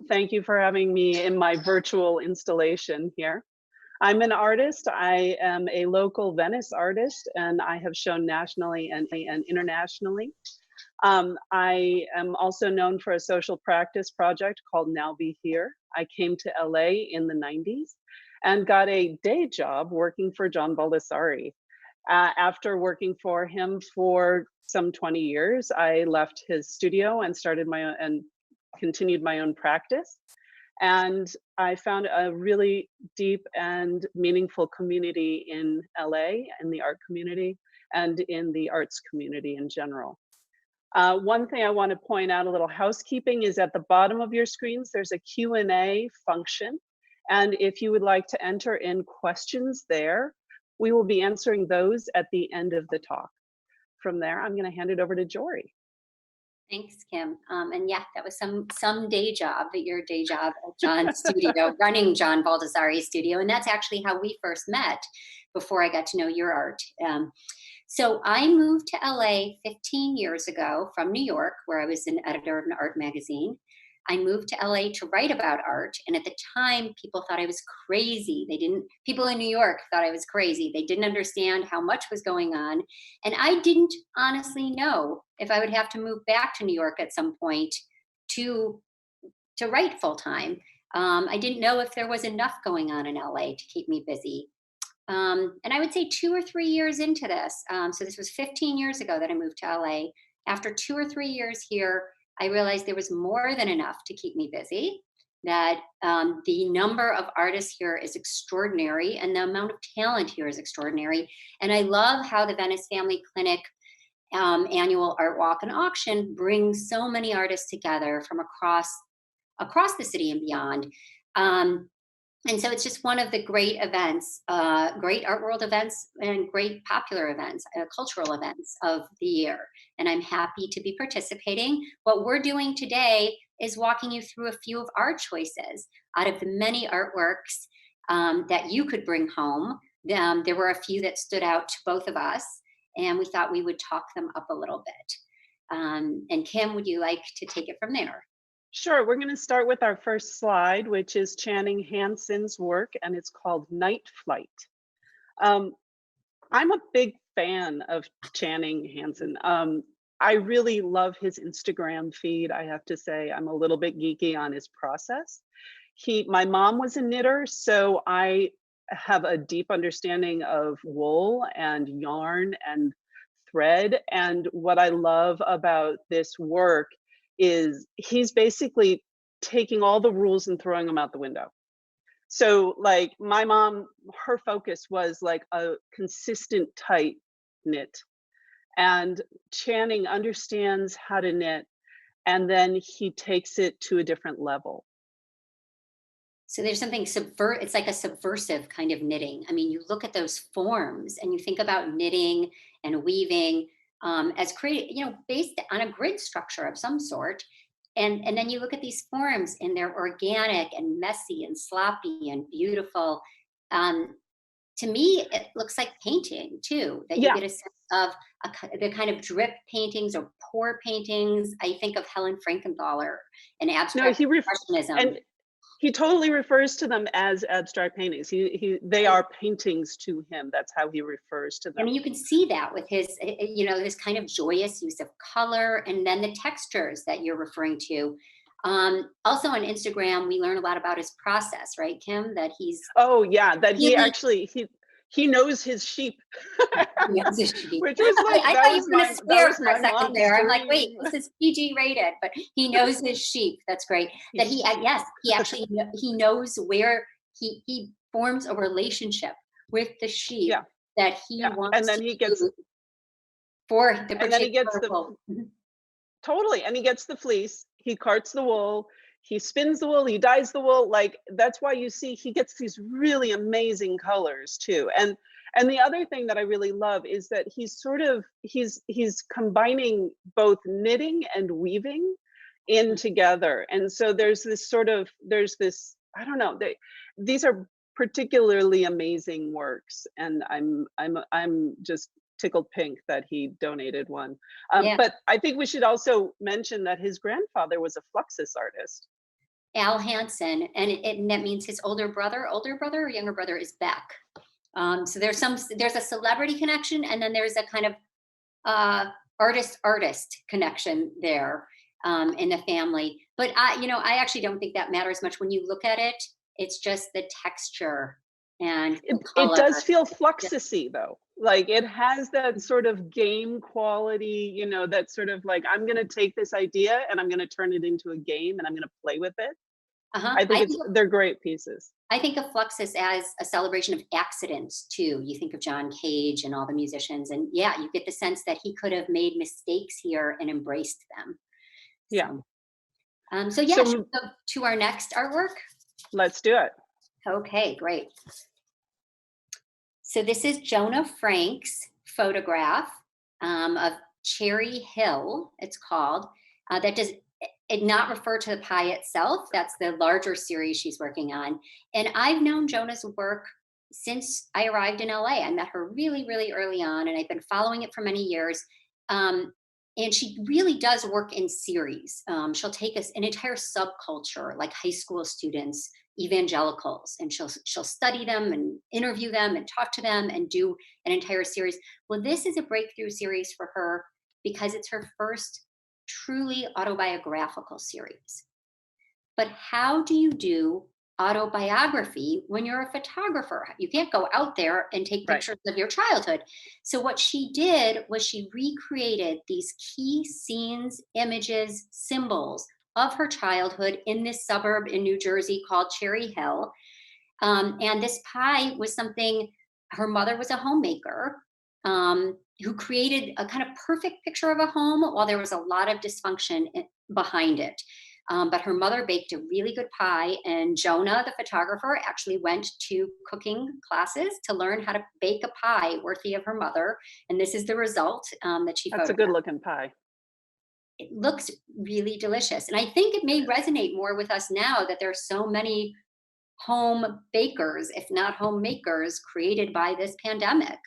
Thank you for having me in my virtual installation here. I'm an artist. I am a local Venice artist, and I have shown nationally and internationally. I am also known for a social practice project called Now Be Here. I came to LA in the 90s and got a day job working for John Baldessari. After working for him for some 20 years, I left his studio and started my own and continued my own practice. And I found a really deep and meaningful community in LA, in the art community, and in the arts community in general. One thing I want to point out, a little housekeeping, is at the bottom of your screens, there's a Q&A function. And if you would like to enter in questions there, we will be answering those at the end of the talk. From there, I'm going to hand it over to Jori. Thanks, Kim. And yeah, that was some day job, your day job at John's studio, running John Baldessari's studio, and that's actually how we first met. Before I got to know your art, so I moved to LA 15 years ago from New York, where I was an editor of an art magazine. I moved to LA to write about art, and at the time, people thought I was crazy. People in New York thought I was crazy. They didn't understand how much was going on, and I didn't honestly know if I would have to move back to New York at some point to write full time. I didn't know if there was enough going on in LA to keep me busy. And I would say 2 or 3 years into this, so this was 15 years ago that I moved to LA. After 2 or 3 years here, I realized there was more than enough to keep me busy, that the number of artists here is extraordinary and the amount of talent here is extraordinary. And I love how the Venice Family Clinic annual art walk and auction brings so many artists together from across the city and beyond. And so it's just one of the great events, great art world events and great popular events, cultural events of the year. And I'm happy to be participating. What we're doing today is walking you through a few of our choices out of the many artworks that you could bring home. There were a few that stood out to both of us, and we thought we would talk them up a little bit. And Kim, would you like to take it from there? Sure, we're going to start with our first slide, which is Channing Hansen's work, and it's called Night Flight. I'm a big fan of Channing Hansen. I really love his Instagram feed. I have to say, I'm a little bit geeky on his process. My mom was a knitter, so I have a deep understanding of wool and yarn and thread. And what I love about this work is he's basically taking all the rules and throwing them out the window. So like my mom, her focus was like a consistent tight knit. And Channing understands how to knit, and then he takes it to a different level. So there's something it's like a subversive kind of knitting. I mean, you look at those forms and you think about knitting and weaving as based on a grid structure of some sort. And then you look at these forms and they're organic and messy and sloppy and beautiful. To me, it looks like painting too, that you Yeah, get a sense of the kind of drip paintings or pour paintings. I think of Helen Frankenthaler and no, abstract expressionism. and he totally refers to them as abstract paintings. They are paintings to him. That's how he refers to I them. mean, you can see that with his kind of joyous use of color and then the textures that you're referring to. Also on Instagram, we learn a lot about his process, right, Kim? That he's Oh yeah, that he really actually he knows his sheep, musician. which was like I thought you were going to that swear was for a my second mom's there. I'm like, wait, dream. this is PG rated, but he knows his sheep. That's great. That He's yes, he actually he knows where he forms a relationship with the sheep yeah, that he yeah, wants to use for the and then he gets particular the role. totally, and he gets the fleece, he carts the wool, he spins the wool, he dyes the wool. Like that's why you see he gets these really amazing colors too. And the other thing that I really love is that he's combining both knitting and weaving in together. And so there's this, I don't know, these are particularly amazing works, and I'm just tickled pink that he donated one. Yeah. But I think we should also mention that his grandfather was a Fluxus artist. Al Hansen, and that means his older brother or younger brother is Beck. So there's a celebrity connection, and then there's a kind of uh, artist connection there in the family. But I actually don't think that matters much when you look at it. It's just the texture and the It color. does feel Just- fluxusy though. Like it has that sort of game quality, that sort of like, I'm going to take this idea and I'm going to turn it into a game and I'm going to play with it. uh-huh. I think they're great pieces. I think of Fluxus as a celebration of accidents too. You think of John Cage and all the musicians, and yeah, you get the sense that he could have made mistakes here and embraced them. Yeah. So, so yeah, should So we go to our next artwork? let's do it. Okay, great. So this is Jonah Frank's photograph of Cherry Hill, it's called. That does it not refer to the pie itself. That's the larger series she's working on. And I've known Jonah's work since I arrived in LA. I met her really, really early on, and I've been following it for many years. Um, and she really does work in series. She'll take us an entire subculture, like high school students, evangelicals, and she'll study them and interview them and talk to them and do an entire series. Well, this is a breakthrough series for her because it's her first truly autobiographical series. But how do you do autobiography when you're a photographer? You can't go out there and take Right. pictures of your childhood. So, what she did was she recreated these key scenes, images, symbols of her childhood in this suburb in New Jersey called Cherry Hill. And this pie was something, her mother was a homemaker who created a kind of perfect picture of a home while there was a lot of dysfunction behind it. But her mother baked a really good pie, and Jonah, the photographer, actually went to cooking classes to learn how to bake a pie worthy of her mother. And this is the result that she That's a photographed. good looking pie. It looks really delicious. And I think it may resonate more with us now that there's so many home bakers, if not homemakers, created by this pandemic.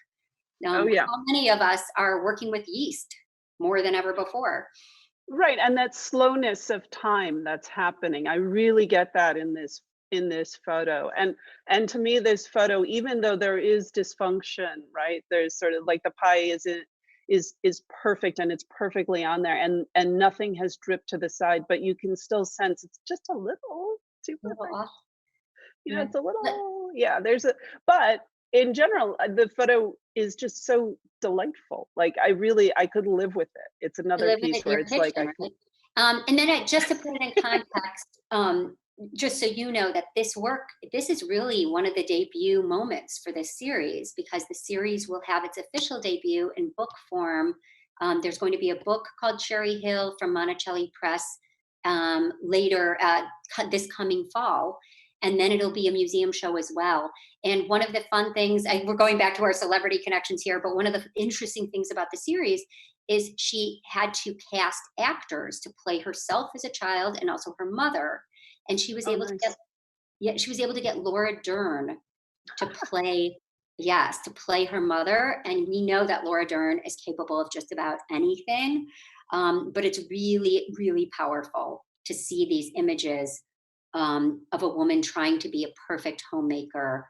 Oh yeah. How many of us are working with yeast more than ever before? Right, and that slowness of time that's happening. I really get that in this photo. And to me this photo, even though there is dysfunction, right? There's sort of like the pie is perfect and it's perfectly on there and nothing has dripped to the side, but you can still sense it's just a little too A little perfect. off. Yeah. It's a little, yeah, there's a, but in general, the photo is just so delightful. Like I could live with it. It's You another live with it piece in where your it's like kitchen, I can, right? And then just to put it in context, just so you know that this is really one of the debut moments for this series because the series will have its official debut in book form. There's going to be a book called Cherry Hill from Monticelli Press later this coming fall. And then it'll be a museum show as well. And one of the fun things, we're going back to our celebrity connections here, but one of the interesting things about the series is she had to cast actors to play herself as a child and also her mother. And she was oh able to nice. she was able to get Laura Dern to play, yes, to play her mother. And we know that Laura Dern is capable of just about anything. But it's really, really powerful to see these images of a woman trying to be a perfect homemaker,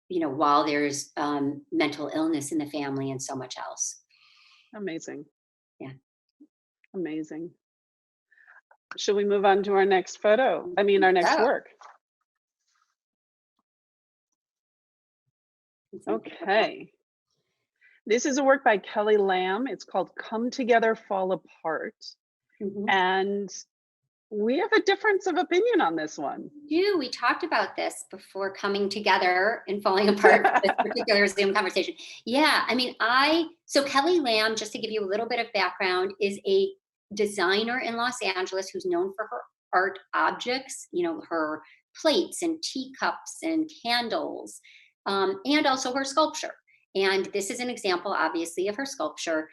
while there's mental illness in the family and so much else. Amazing. Yeah. Amazing. Should we move on to our next photo? I mean, our next So, work. Okay. This is a work by Kelly Lamb. It's called Come Together, Fall Apart. mhm. And we have a difference of opinion on this one. We talked about this before coming together and falling apart for this particular Zoom conversation. Yeah, I mean, so Kelly Lamb, just to give you a little bit of background, is a designer in Los Angeles who's known for her art objects, her plates and teacups and candles, and also her sculpture. And this is an example, obviously, of her sculpture.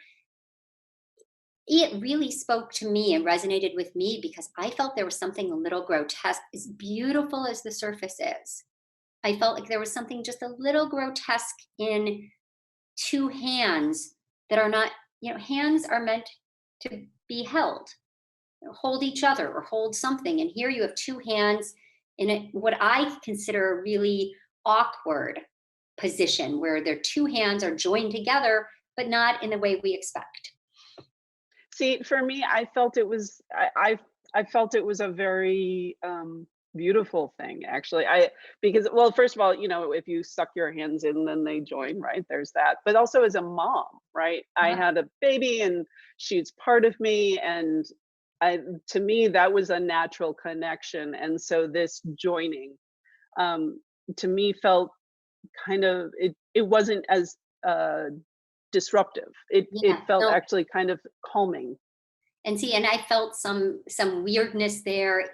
It really spoke to me and resonated with me because I felt there was something a little grotesque, as beautiful as the surface is. I felt like there was something just a little grotesque in two hands that are not, hands are meant to be held. hold each other or hold something. And here you have two hands in what I consider a really awkward position where their two hands are joined together, but not in the way we expect. See, for me, I felt it was I felt it was a very beautiful thing actually. Because well, first of all, you know, if you suck your hands in, then they join, right? There's that. But also as a mom, right? I Uh-huh. had a baby and she's part of me, and I to me that was a natural connection. And so this joining um to me felt kind of it wasn't as uh disruptive. It Yeah. felt No, actually kind of calming. and see, and I felt some weirdness there,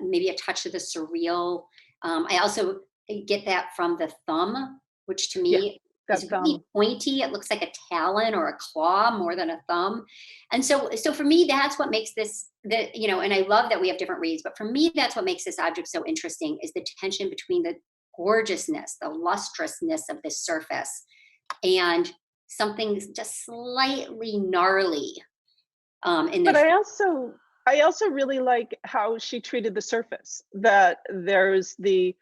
maybe a touch of the surreal. I also get that from the thumb, which to Yeah, me that is really pointy. It looks like a talon or a claw more than a thumb. And so for me, that's what makes this and I love that we have different reads, but for me, that's what makes this object so interesting is the tension between the gorgeousness, the lustrousness of this surface, and something just slightly gnarly in but this. I also really like how she treated the surface. That there's the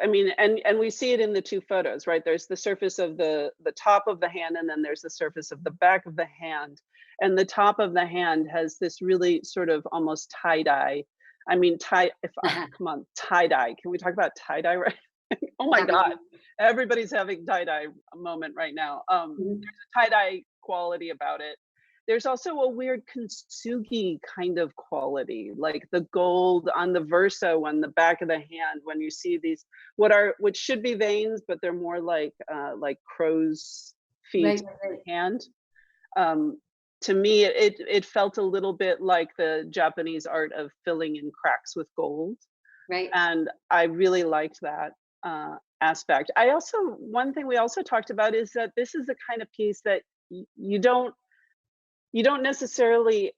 I mean, and we see it in the two photos, right? There's the surface of the top of the hand, and then there's the surface of the back of the hand. And the top of the hand has this really sort of almost tie-dye. I mean, come on, tie-dye. Can we talk about tie-dye right? Oh my God. Everybody's having tie-dye moment right now. Mhm. There's a tie-dye quality about it. There's also a weird kintsugi kind of quality, like the gold on the verso on the back of the hand when you see these which should be veins, but they're more like crow's feet Right, right, right, hand. Um, to me, it felt a little bit like the Japanese art of filling in cracks with gold, right. and I really liked that aspect. I also one thing we also talked about is that this is the kind of piece that you don't necessarily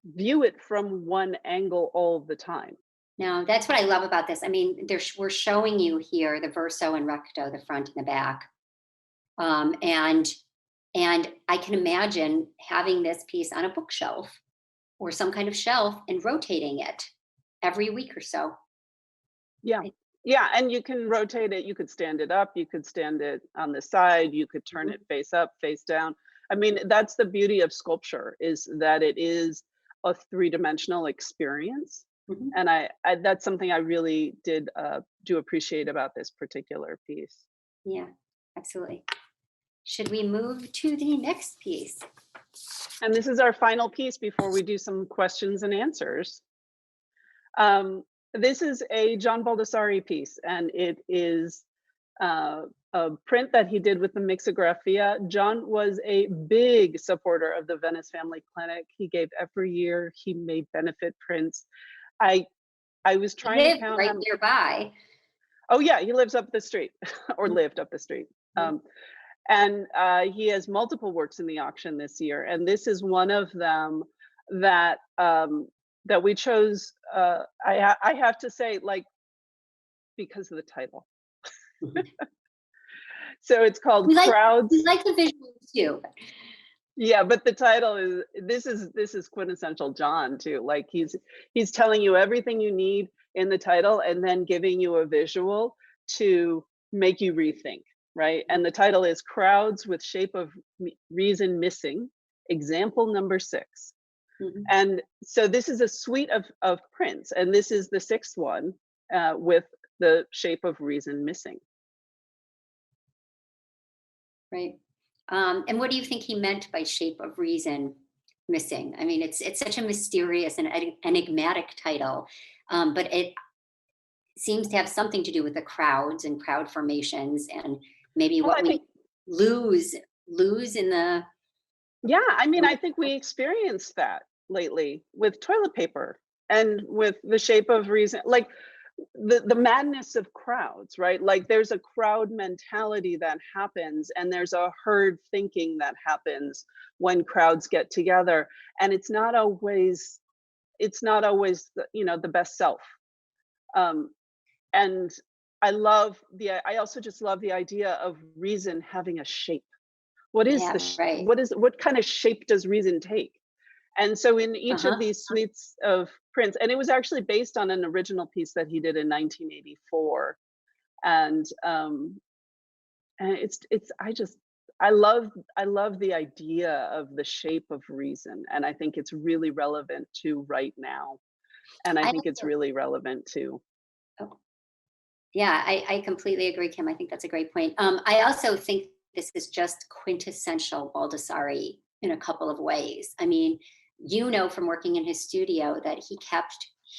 view it from one angle all the time. Now, that's what I love about this. I mean, we're showing you here the verso and recto, the front and the back, um, and and I can imagine having this piece on a bookshelf or some kind of shelf and rotating it every week or so. Yeah. I- Yeah, and you can rotate it, you could stand it up, you could stand it on the side, you could turn Mhm, it face up, face down. I mean, that's the beauty of sculpture is that it is a three-dimensional experience. mhm. And I that's something I really did do appreciate about this particular piece. Yeah, absolutely. Should we move to the next piece? And this is our final piece before we do some questions and answers. Um, this is a John Baldessari piece, and it is a print that he did with the Mixographia. John was a big supporter of the Venice Family Clinic. He gave every year. He made benefit prints. I I was He trying to lived count right how. nearby. Oh yeah, he lives up the street, or lived up the street. Mhm. Um, and he has multiple works in the auction this year, and this is one of them that that we chose. I have to say, like because of the title. Mhm. So it's called We like we Crowds. like the visuals too. Yeah, but the title is this is quintessential John too. Like he's telling you everything you need in the title and then giving you a visual to make you rethink, right? And the title is Crowds with Shape of Reason Missing, example number 6. Mhm. And so this is a suite of prints, and this is the 6th one with the shape of reason missing. Right. And what do you think he meant by shape of reason missing? I mean, it's such a mysterious and enigmatic title, but it seems to have something to do with the crowds and crowd formations, and maybe Well, what I we think lose in the. yeah, I mean, I think we experienced that lately with toilet paper and with the shape of reason, like the madness of crowds, right? Like there's a crowd mentality that happens, and there's a herd thinking that happens when crowds get together, and it's not always the best self. Um, and I also just love the idea of reason having a shape. Yeah, right. What kind of shape does reason take? And so in each of Uh-huh. these suites of prints, and it was actually based on an original piece that he did in 1984. And it's I love the idea of the shape of reason, and I think it's really relevant to right now. And I I think it's also, really relevant to oh, yeah, I completely agree, Kim. I think that's a great point. I also think this is just quintessential Baldessari in a couple of ways. I mean, you know from working in his studio that he kept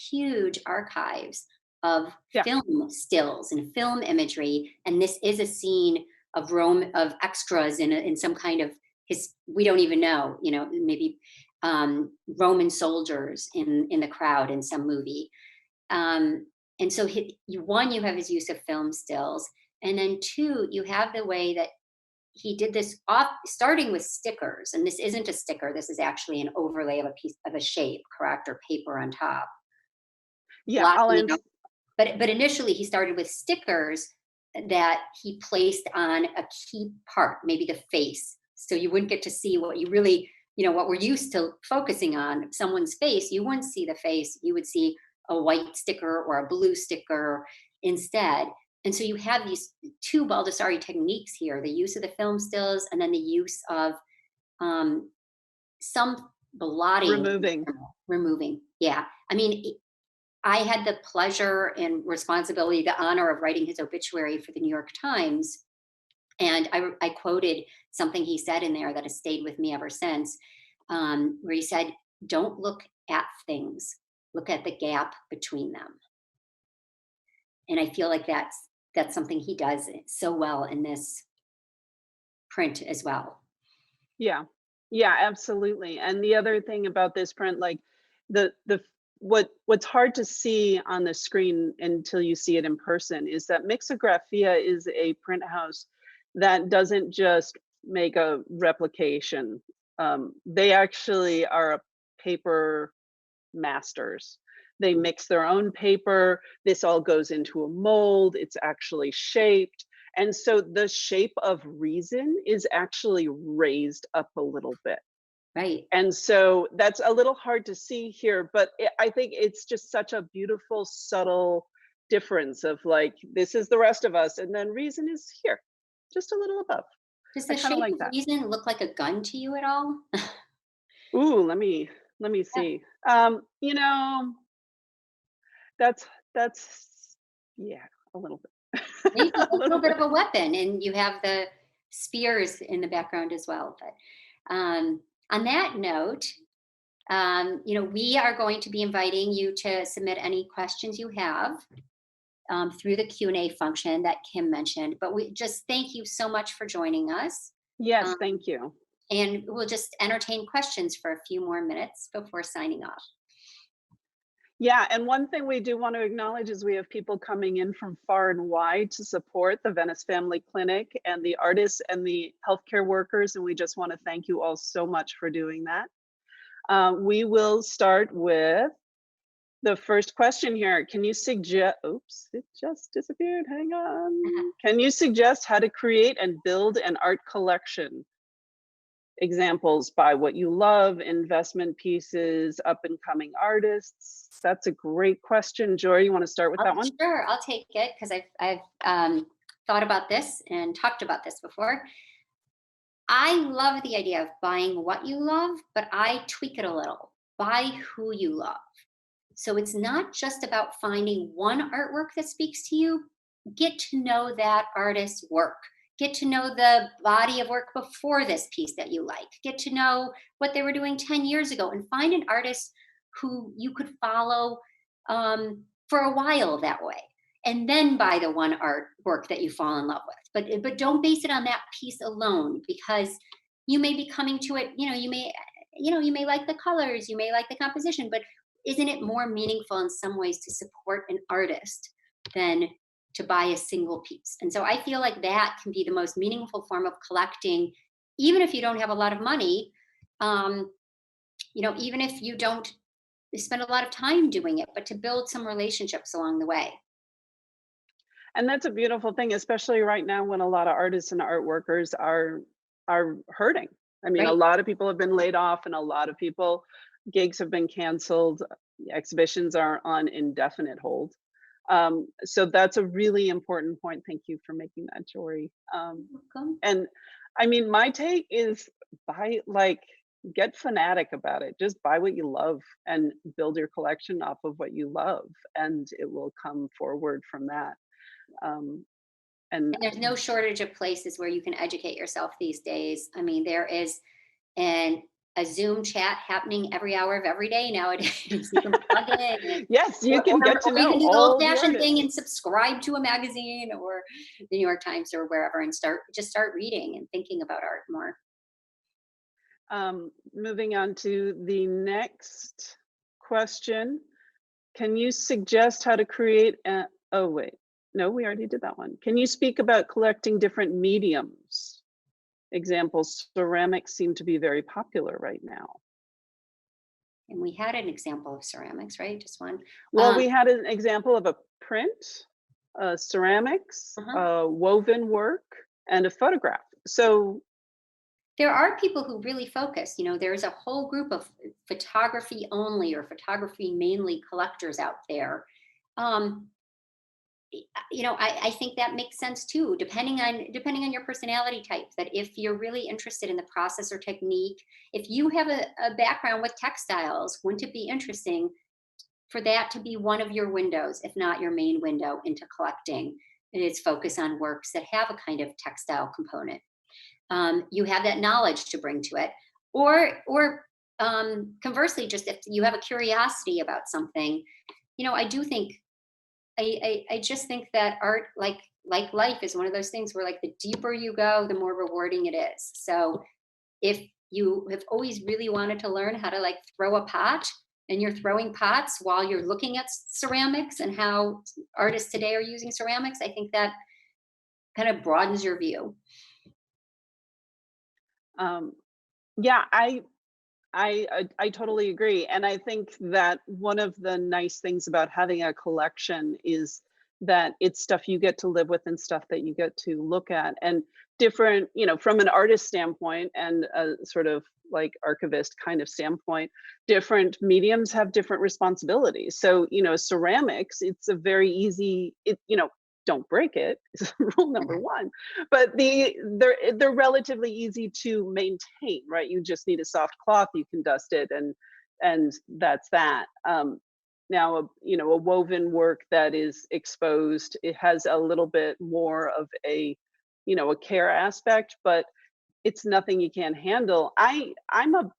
huge archives of yeah, film stills and film imagery, and this is a scene of Rome of extras in some kind of his. We don't even know, maybe Roman soldiers in the crowd in some movie. And so one, you have his use of film stills, and then two, you have the way that he did this off starting with stickers. And this isn't a sticker, this is actually an overlay of a piece of a shape, correct, or paper on top, yeah. blocking it out. But initially he started with stickers that he placed on a key part, maybe the face, so you wouldn't get to see what you really, what we're used to focusing on, someone's face. You wouldn't see the face, you would see a white sticker or a blue sticker instead. And so you have these two Baldessari techniques here: the use of the film stills, and then the use of um, some blotting, Removing. removing. Yeah, I mean, I had the pleasure and responsibility, the honor of writing his obituary for the New York Times. And I quoted something he said in there that has stayed with me ever since, where he said, "Don't look at things, look at the gap between them." And I feel like that's something he does so well in this print as well. Yeah. Yeah, absolutely. And the other thing about this print, like the what's hard to see on the screen until you see it in person is that Mixographia is a print house that doesn't just make a replication. They actually are a paper masters. They mix their own paper. This all goes into a mold. It's actually shaped. And so the shape of reason is actually raised up a little bit. Right. And so that's a little hard to see here, but I think it's just such a beautiful, subtle difference of like, this is the rest of us. And then reason is here, just a little above. Does I the kind of shape like of that. reason look like a gun to you at all? Ooh, let me Yeah, see. You know, that's that's yeah, a little bit. maybe A a little little bit bit. of a weapon, and you have the spears in the background as well. But on that note, we are going to be inviting you to submit any questions you have through the Q&A function that Kim mentioned. But we just thank you so much for joining us. Yes, Um, thank you. and we'll just entertain questions for a few more minutes before signing off. Yeah, and one thing we do want to acknowledge is we have people coming in from far and wide to support the Venice Family Clinic and the artists and the healthcare workers, and we just want to thank you all so much for doing that. We will start with the first question here. Can you suggest, oops, it just disappeared, hang on. Can you suggest how to create and build an art collection? Examples by what you love, investment pieces, up and coming artists? That's a great question. Jory, you want to start with that one? Sure, I'll take it because I've thought about this and talked about this before. I love the idea of buying what you love, but I tweak it a little. Buy who you love. So it's not just about finding one artwork that speaks to you. Get to know that artist's work. Get to know the body of work before this piece that you like. Get to know what they were doing 10 years ago, and find an artist who you could follow for a while that way. And then buy the one artwork that you fall in love with. But don't base it on that piece alone, because you may be coming to it, you may like the colors, you may like the composition, but isn't it more meaningful in some ways to support an artist than to buy a single piece? And so I feel like that can be the most meaningful form of collecting, even if you don't have a lot of money, um, even if you don't spend a lot of time doing it, but to build some relationships along the way. And that's a beautiful thing, especially right now when a lot of artists and art workers are hurting. I mean, a Right. lot of people have been laid off and a lot of people, gigs have been canceled, exhibitions are on indefinite hold. So that's a really important point. Thank you for making that, Jory. Welcome. And I mean, my take is buy like get fanatic about it. Just buy what you love and build your collection off of what you love, and it will come forward from that. Um, and And there's no shortage of places where you can educate yourself these days. I mean, there is an a Zoom chat happening every hour of every day nowadays. You can plug in and yes, you can get to or you know can do the all the old-fashioned thing artists. and subscribe to a magazine or the New York Times or wherever and start reading and thinking about art more. Moving on to the next question. Can you suggest how to create a, oh wait, no, we already did that one. Can you speak about collecting different mediums? Examples, ceramics seem to be very popular right now. And we had an example of ceramics, right? Just one. Well, we had an example of a print, ceramics, Uh-huh. woven work, and a photograph. So, There are people who really focus. There's a whole group of photography only or photography mainly collectors out there. Um, I think that makes sense too, depending on your personality type. That if you're really interested in the process or technique, if you have a background with textiles, wouldn't it be interesting for that to be one of your windows, if not your main window into collecting? And it's focus on works that have a kind of textile component. You have that knowledge to bring to it, or conversely, just if you have a curiosity about something, I do think I just think that art, like life, is one of those things where, like, the deeper you go, the more rewarding it is. So if you have always really wanted to learn how to, like, throw a pot, and you're throwing pots while you're looking at ceramics and how artists today are using ceramics, I think that kind of broadens your view. um, yeah, I totally agree, and I think that one of the nice things about having a collection is that it's stuff you get to live with and stuff that you get to look at, and different, from an artist standpoint and a sort of like archivist kind of standpoint, different mediums have different responsibilities. So, ceramics, it's a very easy, don't break it is rule number one, but they're relatively easy to maintain, right? You just need a soft cloth, you can dust it, and that's that. Now, a woven work that is exposed, it has a little bit more of a care aspect, but it's nothing you can't handle. I'm a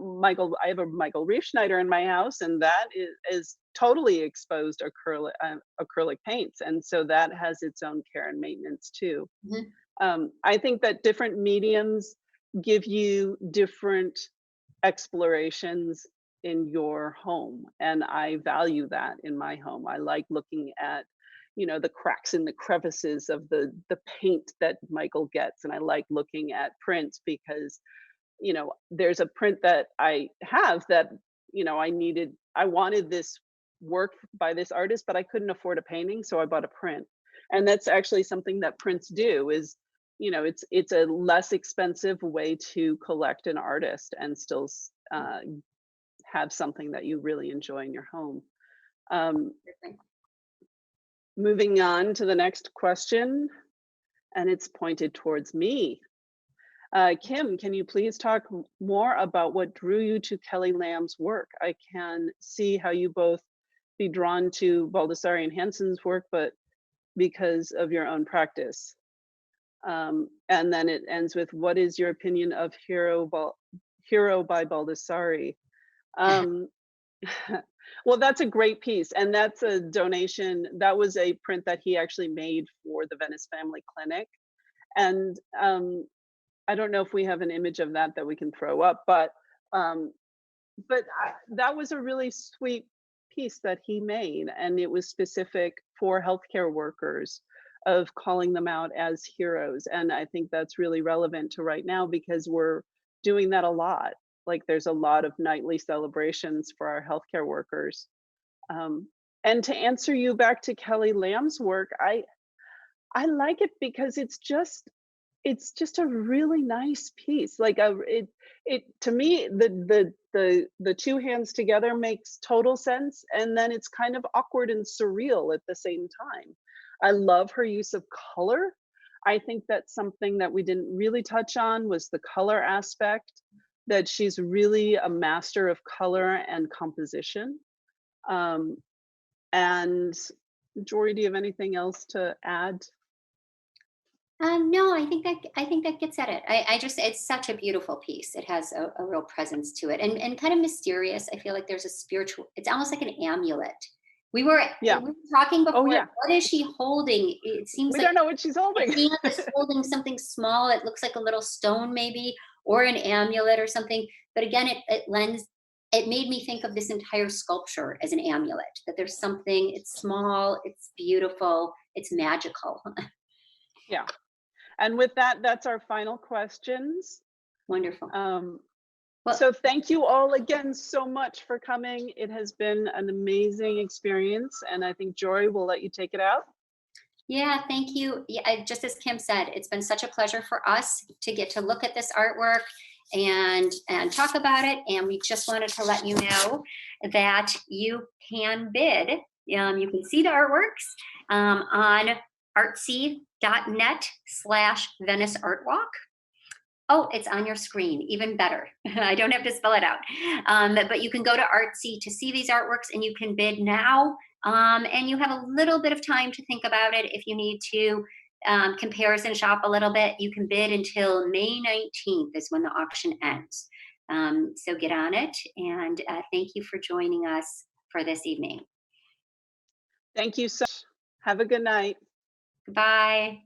Michael. I have a Michael Reef Schneider in my house, and that is totally exposed acrylic paints, and so that has its own care and maintenance too. Mhm. I think that different mediums give you different explorations in your home, and I value that in my home. I like looking at the cracks in the crevices of the paint that Michael gets, and I like looking at prints because there's a print that I have that I wanted this work by this artist, but I couldn't afford a painting, so I bought a print. And that's actually something that prints do is, it's a less expensive way to collect an artist and still have something that you really enjoy in your home. Um, Moving on to the next question, and it's pointed towards me. Kim, can you please talk more about what drew you to Kelly Lamb's work? I can see how you both be drawn to Baldessari and Hansen's work, but because of your own practice. And then it ends with, what is your opinion of Hero by Baldessari? Um, well, that's a great piece. And that's a donation. That was a print that he actually made for the Venice Family Clinic. And I don't know if we have an image of that we can throw up, um, that was a really sweet piece that he made, and it was specific for healthcare workers of calling them out as heroes. And I think that's really relevant to right now because we're doing that a lot. Like there's a lot of nightly celebrations for our healthcare workers. Um, and to answer you back to Kelly Lamb's work, I like it because it's just it's just a really nice piece. Like it to me, the two hands together makes total sense, and then it's kind of awkward and surreal at the same time. I love her use of color. I think that's something that we didn't really touch on was the color aspect, that she's really a master of color and composition. Um, and Jory, do you have anything else to add? No, I think that gets at it. I just it's such a beautiful piece. It has a real presence to it, and kind of mysterious. I feel like there's a spiritual. It's almost like an amulet. We Yeah. were talking Oh before. yeah. What is she holding? It seems We like don't know what she's the holding. hand is holding something small. It looks like a little stone, maybe, or an amulet or something. But again, it lends. It made me think of this entire sculpture as an amulet. That there's something. It's small. It's beautiful. It's magical. Yeah. And with that, that's our final questions. Wonderful. Um, Well, so thank you all again so much for coming. It has been an amazing experience, and I think Jory will let you take it out. yeah, thank you. Yeah, just as Kim said, it's been such a pleasure for us to get to look at this artwork and talk about it. And we just wanted to let you know that you can bid. You can see the artworks on artsy.net/Venice Art Walk. Oh, it's on your screen, even better. I don't have to spell it out. But you can go to Artsy to see these artworks and you can bid now. And you have a little bit of time to think about it if you need to comparison shop a little bit. You can bid until May 19th is when the auction ends. So get on it. And thank you for joining us for this evening. Thank you so much. Have a good night. Goodbye.